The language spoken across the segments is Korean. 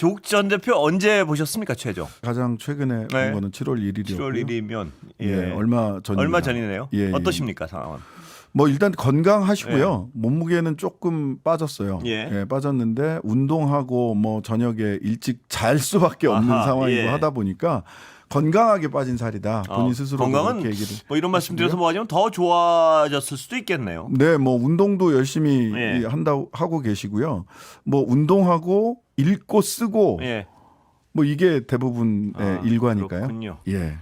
조국 전 대표 언제 보셨습니까, 최종? 가장 최근에 네. 본 거는 7월 1일이었고요. 7월 1일이면 얼마 전입니다. 얼마 전이네요. 예, 어떠십니까, 상황은? 뭐 일단 건강하시고요. 몸무게는 조금 빠졌어요. 예. 빠졌는데 운동하고 뭐 저녁에 일찍 잘 수밖에 없는 아하, 상황이고 예. 하다 보니까 건강하게 빠진 살이다. 본인 스스로 건강은 그렇게 얘기를. 뭐 이런 말씀 드려서 뭐하냐면 더 좋아졌을 수도 있겠네요. 네, 뭐 운동도 열심히 예. 한다고 하고 계시고요. 뭐 운동하고 읽고 쓰고 예. 뭐 이게 대부분의 일과니까요. 그렇군요. 예.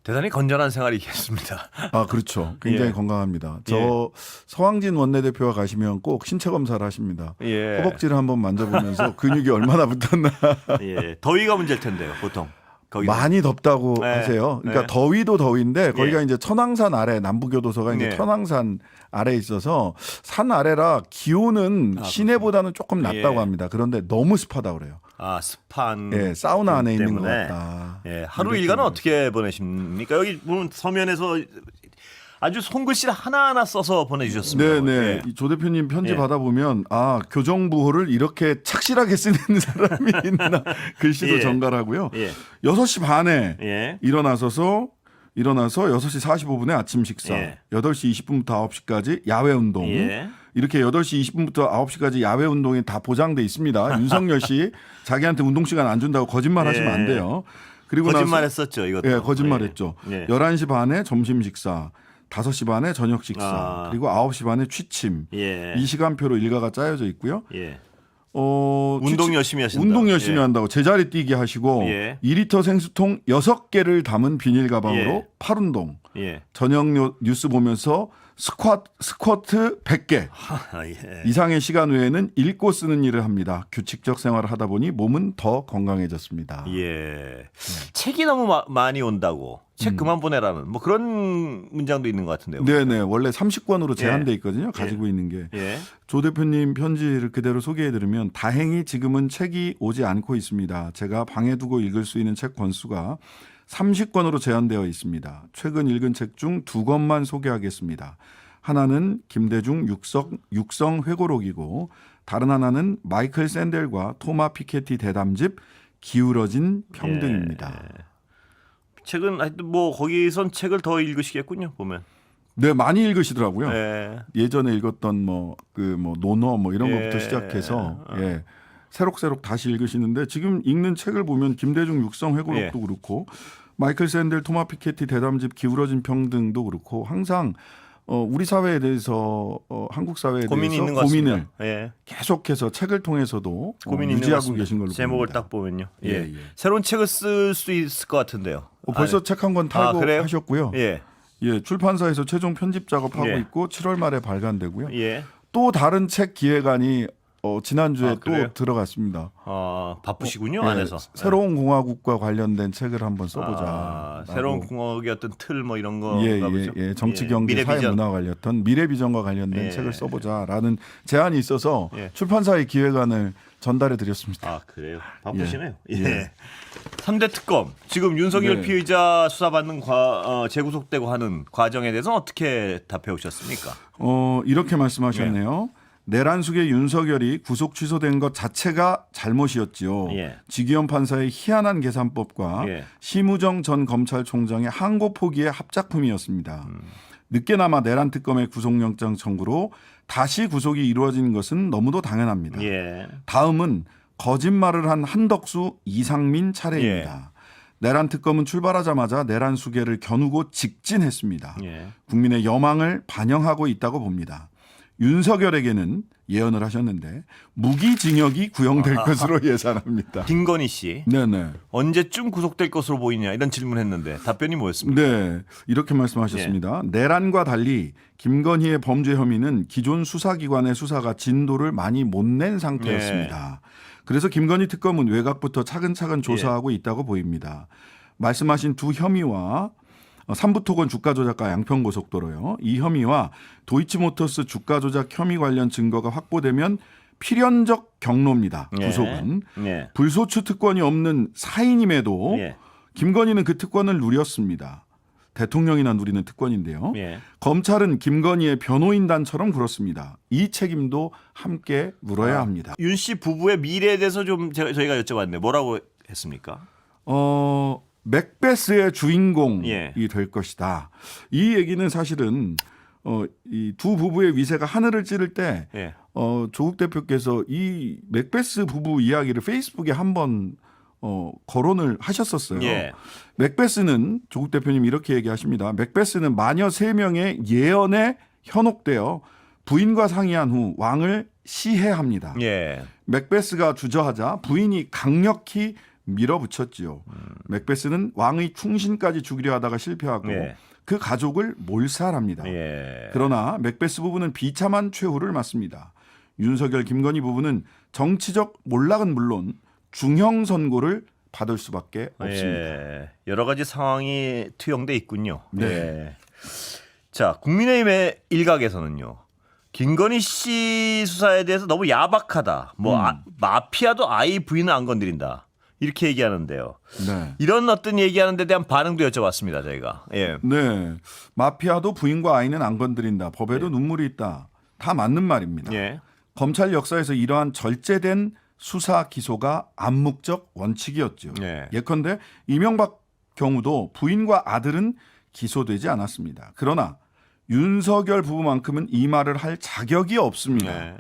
대단히 건전한 생활이겠습니다. 아, 그렇죠. 굉장히 예. 건강합니다. 저 예. 서왕진 원내대표가 가시면 꼭 신체 검사를 하십니다. 예. 허벅지를 한번 만져보면서 근육이 얼마나 붙었나. 예. 더위가 문제일 텐데요, 보통. 거기는. 많이 덥다고 네. 하세요. 그러니까 네. 더위도 더위인데 거기가 예. 이제 천왕산 아래 남부교도소가 이제 네. 천왕산 아래에 있어서 산 아래라 기온은 시내보다는 조금 낮다고 예. 합니다. 그런데 너무 습하다고 그래요. 아, 습한. 예, 사우나 안에 있는 것 때문에. 같다. 예, 하루 이렇게 일과는 얘기해요. 어떻게 보내십니까? 여기 보면 서면에서 아주 손글씨를 하나하나 써서 보내주셨습니다. 네네. 예. 조 대표님 편지 예. 받아보면 아 교정부호를 이렇게 착실하게 쓰는 사람이 있나 글씨도 예. 정갈하고요. 예. 6시 반에 예. 일어나서 6시 45분에 아침 식사, 예. 8시 20분부터 9시까지 야외 운동. 예. 이렇게 8시 20분부터 9시까지 야외 운동이 다 보장돼 있습니다. 윤석열 씨 자기한테 운동 시간 안 준다고 거짓말 하시면 안 돼요. 그리고 거짓말했었죠, 이것도. 예, 거짓말했죠. 예. 11시 반에 점심 식사, 5시 반에 저녁 식사, 아. 그리고 9시 반에 취침. 예. 이 시간표로 일과가 짜여져 있고요. 예. 취침, 운동 열심히 하신다. 운동 열심히 예. 한다고 제자리 뛰기 하시고 예. 2리터 생수통 6개를 담은 비닐 가방으로 예. 팔운동. 예. 저녁 뉴스 보면서 스쿼트 100개 아, 예. 이상의 시간 외에는 읽고 쓰는 일을 합니다. 규칙적 생활을 하다 보니 몸은 더 건강해졌습니다. 예. 책이 너무 많이 온다고. 책 그만 보내라는 뭐 그런 문장도 있는 것 같은데요. 네네. 원래 30권으로 제한돼 있거든요. 가지고 있는 게. 예. 조 대표님 편지를 그대로 소개해드리면 다행히 지금은 책이 오지 않고 있습니다. 제가 방에 두고 읽을 수 있는 책 권수가 30권으로 제한되어 있습니다. 최근 읽은 책 중 2권만 소개하겠습니다. 하나는 김대중 육성 회고록이고 다른 하나는 마이클 샌델과 토마 피케티 대담집 기울어진 평등입니다. 예. 책은 하여튼 뭐 거기선 책을 더 읽으시겠군요, 보면. 네, 많이 읽으시더라고요. 예. 예전에 읽었던 논어 이런 예. 것부터 시작해서 새록새록 다시 읽으시는데 지금 읽는 책을 보면 김대중 육성 회고록도 그렇고 마이클 샌델 토마 피케티 대담집 기울어진 평등도 그렇고 항상 우리 사회에 대해서 한국 사회에 고민이 대해서 있는 것 고민을 같습니다. 예. 계속해서 책을 통해서도 고민이 있는 것 유지하고 같습니다. 계신 걸로 제목을 봅니다. 딱 보면요. 예. 예, 예. 새로운 책을 쓸 수 있을 것 같은데요. 벌써 책 한 권 아, 탈고 그래요? 하셨고요. 예. 예, 출판사에서 최종 편집 작업하고 예. 있고 7월 말에 발간되고요. 예. 또 다른 책 기획안이 지난주에 아, 그래요? 또 들어갔습니다. 바쁘시군요, 예, 안에서. 새로운 공화국과 관련된 책을 한번 써보자. 아, 새로운 공화국의 어떤 틀 뭐 이런 거. 정치, 경제, 미래 사회, 비전. 문화 관련된 미래 비전과 관련된 예. 책을 써보자라는 제안이 있어서 예. 출판사의 기획안을 전달해 드렸습니다. 아, 그래요. 바쁘시네요. 예. 예. 3대 특검. 지금 윤석열 네. 피의자 수사받는 재구속되고 하는 과정에 대해서 어떻게 답해 오셨습니까? 이렇게 말씀하셨네요. 내란 속의 윤석열이 구속 취소된 것 자체가 잘못이었지요. 예. 지기현 판사의 희한한 계산법과 예. 심우정 전 검찰총장의 항고 포기의 합작품이었습니다. 늦게나마 내란 특검의 구속영장 청구로 다시 구속이 이루어진 것은 너무도 당연합니다. 예. 다음은 거짓말을 한 한덕수, 이상민 차례입니다. 내란 특검은 출발하자마자 내란 수계를 겨누고 직진했습니다. 예. 국민의 여망을 반영하고 있다고 봅니다. 윤석열에게는 예언을 하셨는데 무기징역이 구형될 것으로 예상합니다. 김건희 씨. 네네. 언제쯤 구속될 것으로 보이냐 이런 질문했는데 답변이 뭐였습니까? 네, 이렇게 말씀하셨습니다. 내란과 달리 김건희의 범죄 혐의는 기존 수사기관의 수사가 진도를 많이 못 낸 상태였습니다. 그래서 김건희 특검은 외곽부터 차근차근 조사하고 있다고 보입니다. 말씀하신 두 혐의와 삼부토건 주가 조작과 양평고속도로요. 이 혐의와 도이치모터스 주가 조작 혐의 관련 증거가 확보되면 필연적 경로입니다. 구속은. 예. 불소추 특권이 없는 사인임에도 예. 김건희는 그 특권을 누렸습니다. 대통령이나 누리는 특권인데요. 예. 검찰은 김건희의 변호인단처럼 굴었습니다. 이 책임도 함께 물어야 합니다. 윤 씨 부부의 미래에 대해서 좀 저희가 여쭤봤는데 뭐라고 했습니까? 맥베스의 주인공이 예. 될 것이다. 이 얘기는 사실은 이 두 부부의 위세가 하늘을 찌를 때 예. 조국 대표께서 이 맥베스 부부 이야기를 페이스북에 한번 거론을 하셨었어요. 예. 맥베스는 조국 대표님 이렇게 얘기하십니다. 맥베스는 마녀 3명의 예언에 현혹되어 부인과 상의한 후 왕을 시해합니다. 예. 맥베스가 주저하자 부인이 강력히 밀어붙였지요. 맥베스는 왕의 충신까지 죽이려 하다가 실패하고 예. 그 가족을 몰살합니다. 예. 그러나 맥베스 부부는 비참한 최후를 맞습니다. 윤석열, 김건희 부부는 정치적 몰락은 물론 중형 선고를 받을 수밖에 없습니다. 예. 여러 가지 상황이 투영돼 있군요. 네. 예. 자, 국민의힘의 일각에서는요. 김건희 씨 수사에 대해서 너무 야박하다. 마피아도 아이 부인을 안 건드린다. 이렇게 얘기하는데요. 네. 이런 어떤 얘기하는 데 대한 반응도 여쭤봤습니다. 저희가. 예. 네. 마피아도 부인과 아이는 안 건드린다. 법에도 눈물이 있다. 다 맞는 말입니다. 예. 검찰 역사에서 이러한 절제된 수사 기소가 암묵적 원칙이었죠. 예. 예컨대 이명박 경우도 부인과 아들은 기소되지 않았습니다. 그러나 윤석열 부부만큼은 이 말을 할 자격이 없습니다. 예.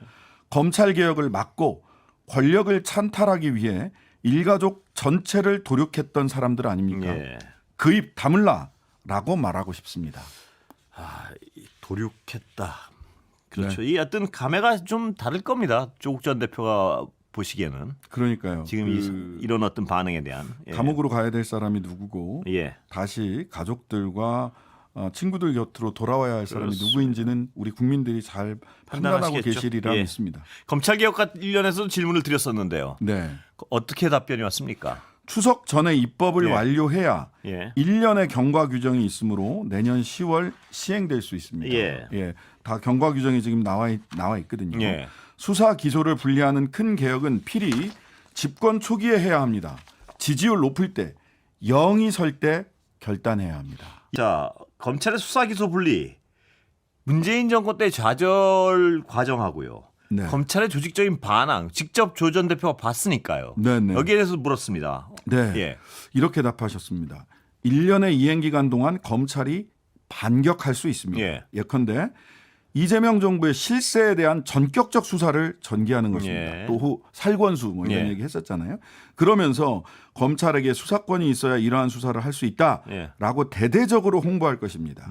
검찰 개혁을 막고 권력을 찬탈하기 위해 일가족 전체를 도륙했던 사람들 아닙니까? 예. 그 입 다물라라고 말하고 싶습니다. 도륙했다. 그렇죠. 이 어떤 감회가 좀 다를 겁니다. 조국 전 대표가 보시기에는 그러니까요. 지금 이런 어떤 반응에 대한 감옥으로 가야 될 사람이 누구고 예. 다시 가족들과 친구들 곁으로 돌아와야 할 사람이 그렇습니다. 누구인지는 우리 국민들이 잘 판단하고 판단하시겠죠. 계시리라 예. 믿습니다. 검찰 개혁 관련해서도 질문을 드렸었는데요. 네. 어떻게 답변이 왔습니까? 추석 전에 입법을 예. 완료해야 예. 1년의 경과 규정이 있으므로 내년 10월 시행될 수 있습니다. 예. 다 경과 규정이 지금 나와 있거든요. 예. 수사 기소를 분리하는 큰 개혁은 필히 집권 초기에 해야 합니다. 지지율 높을 때 0이 설 때 결단해야 합니다. 자, 검찰의 수사 기소 분리 문재인 정권 때 좌절 과정하고요. 네. 검찰의 조직적인 반항 직접 조 전 대표가 봤으니까요. 네네. 여기에 대해서 물었습니다. 네. 예. 이렇게 답하셨습니다. 1년의 이행 기간 동안 검찰이 반격할 수 있습니다. 예. 예컨대 이재명 정부의 실세에 대한 전격적 수사를 전개하는 것입니다. 예. 또 살권수 뭐 이런 예. 얘기 했었잖아요. 그러면서 검찰에게 수사권이 있어야 이러한 수사를 할 수 있다라고 대대적으로 홍보할 것입니다.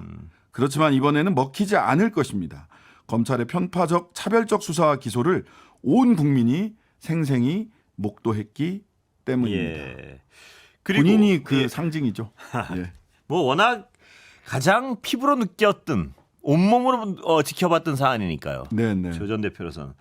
그렇지만 이번에는 먹히지 않을 것입니다. 검찰의 편파적 차별적 수사와 기소를 온 국민이 생생히 목도했기 때문입니다. 예. 그리고 본인이 그 예. 상징이죠. 예. 뭐 워낙 가장 피부로 느꼈던 온몸으로 지켜봤던 사안이니까요. 네네. 조 전 대표로서는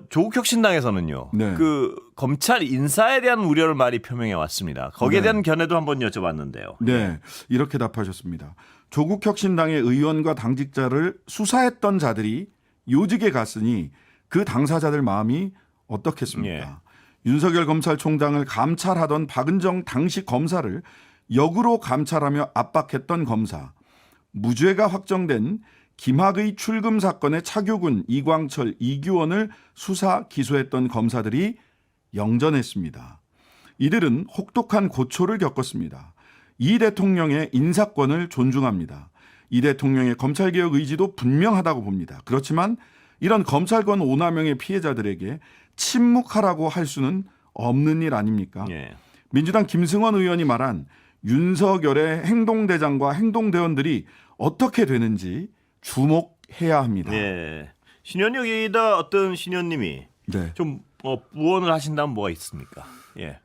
조국 혁신당에서는요. 네. 그 검찰 인사에 대한 우려를 많이 표명해 왔습니다. 거기에 네. 대한 견해도 한번 여쭤봤는데요. 네, 이렇게 답하셨습니다. 조국 혁신당의 의원과 당직자를 수사했던 자들이 요직에 갔으니 그 당사자들 마음이 어떻겠습니까? 예. 윤석열 검찰총장을 감찰하던 박은정 당시 검사를 역으로 감찰하며 압박했던 검사, 무죄가 확정된 김학의 출금 사건의 차교군, 이광철, 이규원을 수사 기소했던 검사들이 영전했습니다. 이들은 혹독한 고초를 겪었습니다. 이 대통령의 인사권을 존중합니다. 이 대통령의 검찰개혁 의지도 분명하다고 봅니다. 그렇지만 이런 검찰권 오남용의 피해자들에게 침묵하라고 할 수는 없는 일 아닙니까? 예. 민주당 김승원 의원이 말한 윤석열의 행동대장과 행동대원들이 어떻게 되는지 주목해야 합니다. 예. 신현 여기다 어떤 신현님이 네. 좀 부원을 하신다면 뭐가 있습니까? 예.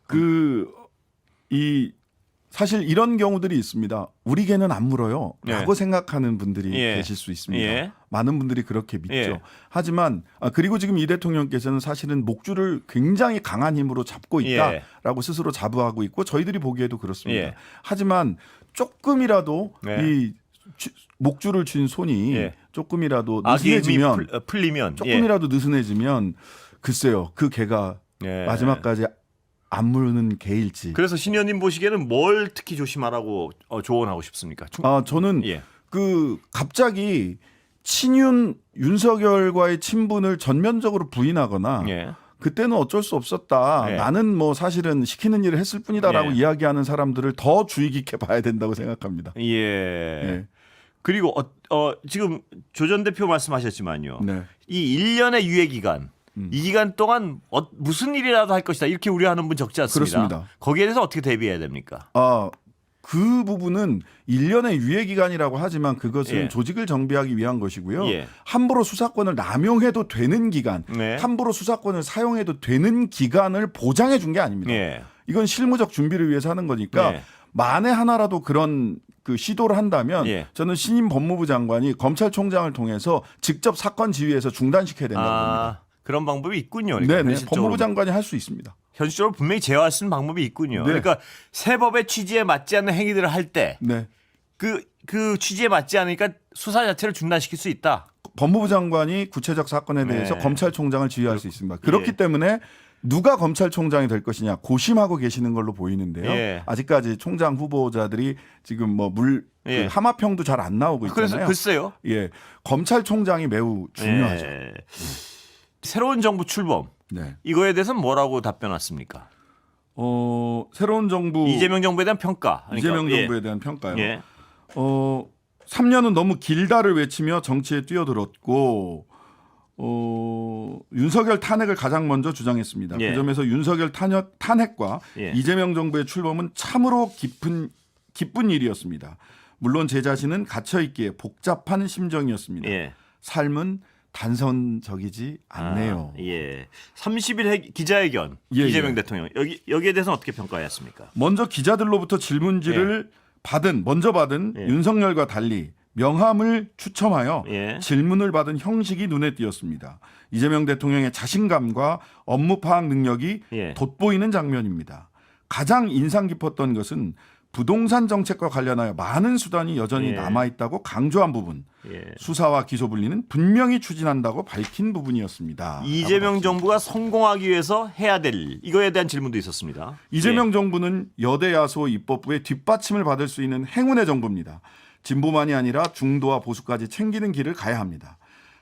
사실 이런 경우들이 있습니다. 우리 개는 안 물어요. 예. 라고 생각하는 분들이 예. 계실 수 있습니다. 예. 많은 분들이 그렇게 믿죠. 예. 하지만 그리고 지금 이 대통령께서는 사실은 목줄을 굉장히 강한 힘으로 잡고 있다라고 스스로 자부하고 있고 저희들이 보기에도 그렇습니다. 예. 하지만 조금이라도 예. 이 목줄을 쥔 손이 예. 조금이라도 악의 힘이 느슨해지면 풀리면 조금이라도 느슨해지면 글쎄요. 그 개가 예. 마지막까지 안 물는 개일지. 그래서 신 의원님 보시기에는 뭘 특히 조심하라고 조언하고 싶습니까? 저는 예. 갑자기 윤석열과의 친분을 전면적으로 부인하거나 예. 그때는 어쩔 수 없었다. 예. 나는 뭐 사실은 시키는 일을 했을 뿐이다라고 예. 이야기하는 사람들을 더 주의 깊게 봐야 된다고 생각합니다. 예. 예. 그리고 지금 조 전 대표 말씀하셨지만요. 네. 이 1년의 유예 기간, 이 기간 동안 무슨 일이라도 할 것이다 이렇게 우려하는 분 적지 않습니다. 그렇습니다. 거기에 대해서 어떻게 대비해야 됩니까? 그 부분은 1년의 유예 기간이라고 하지만 그것은 예. 조직을 정비하기 위한 것이고요. 예. 함부로 수사권을 남용해도 되는 기간, 네. 함부로 수사권을 사용해도 되는 기간을 보장해 준 게 아닙니다. 예. 이건 실무적 준비를 위해서 하는 거니까 예. 만에 하나라도 그런 시도를 한다면 예. 저는 신임 법무부 장관이 검찰총장을 통해서 직접 사건 지휘해서 중단시켜야 된다고 봅니다. 그런 방법이 있군요. 그러니까 네네. 현실적으로. 법무부 장관이 할 수 있습니다. 현실적으로 분명히 제어할 수 있는 방법이 있군요. 네. 그러니까 새 법의 취지에 맞지 않는 행위들을 할 때 네. 그 취지에 맞지 않으니까 수사 자체를 중단시킬 수 있다. 법무부 장관이 구체적 사건에 대해서 네. 검찰총장을 지휘할 수 있습니다. 그렇기 예. 때문에 누가 검찰총장이 될 것이냐 고심하고 계시는 걸로 보이는데요. 예. 아직까지 총장 후보자들이 지금 예. 하마평도 잘 안 나오고 있잖아요. 그래서 글쎄요. 예, 검찰총장이 매우 중요하죠. 예. 새로운 정부 출범 네. 이거에 대해서는 뭐라고 답변했습니까? 새로운 정부 이재명 정부에 대한 평가. 그러니까, 이재명 예. 정부에 대한 평가요. 예. 3년은 너무 길다를 외치며 정치에 뛰어들었고 윤석열 탄핵을 가장 먼저 주장했습니다. 예. 그 점에서 윤석열 탄핵과 예. 이재명 정부의 출범은 참으로 기쁜 일이었습니다. 물론 제 자신은 gat혀 있기에 복잡한 심정이었습니다. 예. 삶은 단선적이지 않네요. 예. 30일 기자회견 예, 이재명 예. 대통령 여기에 대해서는 어떻게 평가했습니까? 먼저 기자들로부터 질문지를 먼저 받은 예. 윤석열과 달리 명함을 추첨하여 예. 질문을 받은 형식이 눈에 띄었습니다. 이재명 대통령의 자신감과 업무 파악 능력이 예. 돋보이는 장면입니다. 가장 인상 깊었던 것은 부동산 정책과 관련하여 많은 수단이 여전히 예. 남아있다고 강조한 부분, 예. 수사와 기소 분리는 분명히 추진한다고 밝힌 부분이었습니다. 이재명 정부가 성공하기 위해서 해야 될 일, 이거에 대한 질문도 있었습니다. 이재명 정부는 여대 야소 입법부의 뒷받침을 받을 수 있는 행운의 정부입니다. 진보만이 아니라 중도와 보수까지 챙기는 길을 가야 합니다.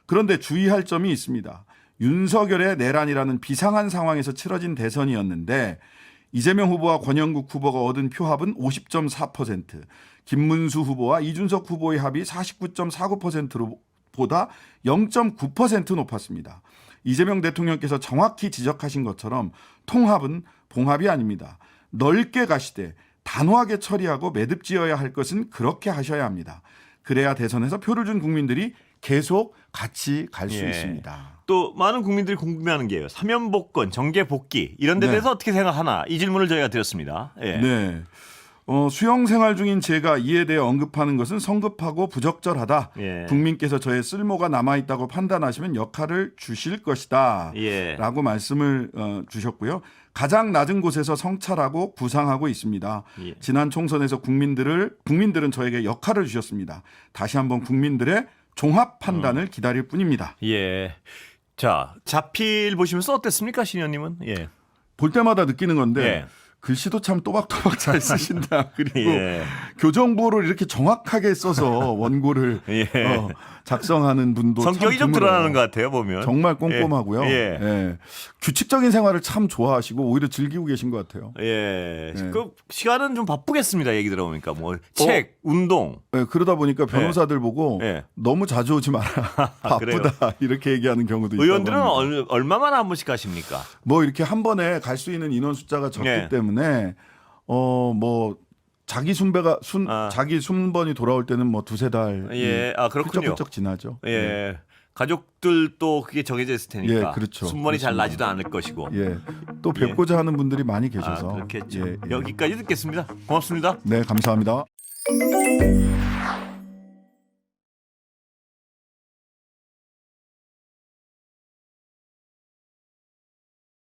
그런데 주의할 점이 있습니다. 윤석열의 내란이라는 비상한 상황에서 치러진 대선이었는데 이재명 후보와 권영국 후보가 얻은 표합은 50.4%, 김문수 후보와 이준석 후보의 합이 49.49%보다 0.9% 높았습니다. 이재명 대통령께서 정확히 지적하신 것처럼 통합은 봉합이 아닙니다. 넓게 가시되 단호하게 처리하고 매듭지어야 할 것은 그렇게 하셔야 합니다. 그래야 대선에서 표를 준 국민들이 계속 같이 갈 수 예. 있습니다. 또 많은 국민들이 궁금해하는 게요. 사면복권, 정계복귀 이런 데 네. 대해서 어떻게 생각하나 이 질문을 저희가 드렸습니다. 예. 네. 수영 생활 중인 제가 이에 대해 언급하는 것은 성급하고 부적절하다. 예. 국민께서 저의 쓸모가 남아있다고 판단하시면 역할을 주실 것이다. 예. 라고 말씀을 주셨고요. 가장 낮은 곳에서 성찰하고 구상하고 있습니다. 예. 지난 총선에서 국민들은 저에게 역할을 주셨습니다. 다시 한번 국민들의 종합 판단을 기다릴 뿐입니다. 예. 자, 자필 보시면서 어땠습니까, 신 의원님은? 예. 볼 때마다 느끼는 건데 예. 글씨도 참 또박또박 잘 쓰신다. 그리고 예. 교정보를 이렇게 정확하게 써서 원고를 예. 작성하는 분도 성격이 참 좀 드러나는 드물어요. 것 같아요, 보면. 정말 꼼꼼하고요. 예. 예. 규칙적인 생활을 참 좋아하시고 오히려 즐기고 계신 것 같아요. 예. 예. 그 시간은 좀 바쁘겠습니다. 얘기 들어보니까 뭐 책, 운동. 예, 그러다 보니까 변호사들 보고 예. 너무 자주 오지 마라. 바쁘다. 이렇게 얘기하는 경우도 있다고 의원들은 합니다. 얼마만에 한 번씩 가십니까? 뭐 이렇게 한 번에 갈 수 있는 인원 숫자가 적기 예. 때문에 자기 순번이 돌아올 때는 뭐 두세 달 예. 그렇군요. 훌쩍훌쩍 지나죠. 예. 가족들도 그게 정해져 있을 테니까. 예, 그렇죠. 순번이 잘 그렇습니다. 나지도 않을 것이고. 예. 또 뵙고자 하는 분들이 많이 계셔서 그렇겠죠. 예, 예. 여기까지 듣겠습니다. 고맙습니다. 네, 감사합니다.